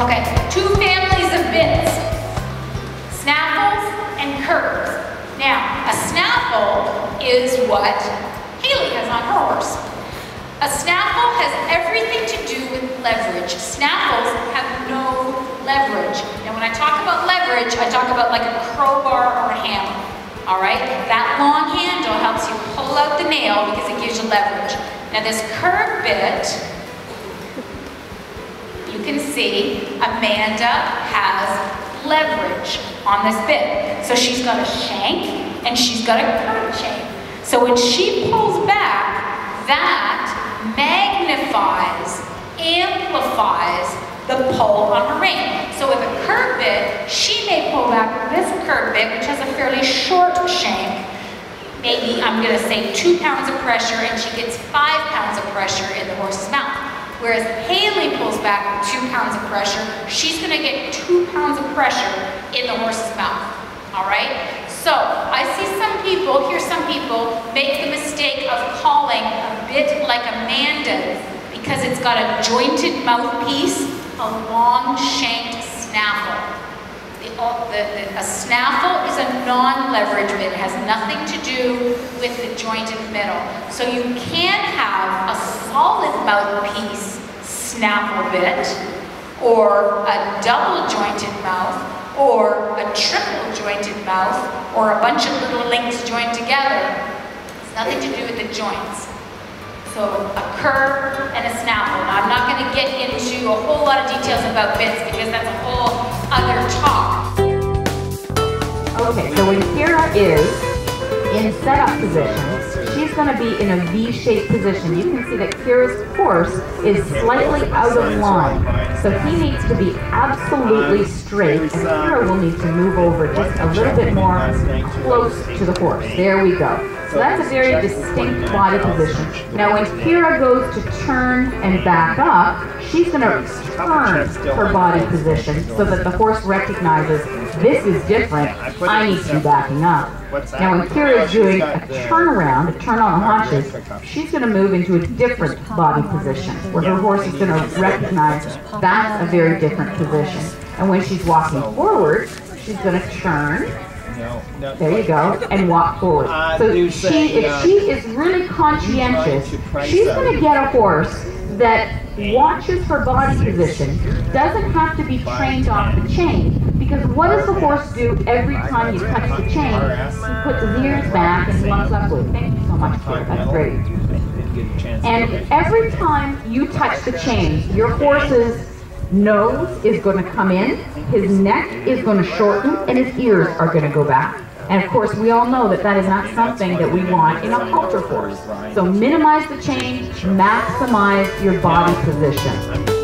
Okay, two families of bits, snaffles and curves. Now, a snaffle is what Haley has on her horse. A snaffle has everything to do with leverage. Snaffles have no leverage. Now when I talk about leverage, I talk about like a crowbar or a hammer. All right? That long handle helps you pull out the nail because it gives you leverage. Now this curved bit, you can see Amanda has leverage on this bit. So she's got a shank and she's got a curved shank. So when she pulls back, that magnifies, amplifies the pull on her rein. So with a curved bit, she may pull back this curved bit, which has a fairly short shank. Maybe, I'm going to say 2 pounds of pressure, and she gets 5 pounds of pressure in the horse's mouth. Whereas Haley pulls back with 2 pounds of pressure, she's going to get 2 pounds of pressure in the horse's mouth. All right? So, I see some people, hear some people, make the mistake of calling a bit like Amanda's because it's got a jointed mouthpiece, a long-shanked snaffle. A snaffle is a non-leverage bit. It has nothing to do with the jointed middle. So you can have a solid mouthpiece snaffle bit, or a double jointed mouth, or a triple jointed mouth, or a bunch of little links joined together. It's nothing to do with the joints. So a curve and a snaffle. Now I'm not going to get into a whole lot of details about bits because that's a whole other talk. Okay, so when Kira is in setup position, she's going to be in a V-shaped position. You can see that Kira's horse is slightly out of line. So he needs to be absolutely straight, and Kira will need to move over just a little bit more close to the horse. There we go. So that's a very distinct body position. Now when Kira goes to turn and back up, she's going to turn her body position so that the horse recognizes this is different, I need to be backing up. Now when Kira is doing a turnaround, a turn on the haunches, she's going to move into a different body position where her horse is going to recognize that's a very different position. And when she's walking forward, she's going to turn. There you go, and walk forward. So if she is really conscientious, she's going to get a horse that watches her body position, doesn't have to be trained off the chain, because what does the horse do every time you touch the chain? He puts his ears back and he looks upward. Thank you so much, Kira, that's great. And every time you touch the chain, your horse's nose is going to come in, his neck is going to shorten, and his ears are going to go back. And of course, we all know that that is not something that we want in a halter horse. So minimize the change, maximize your body position.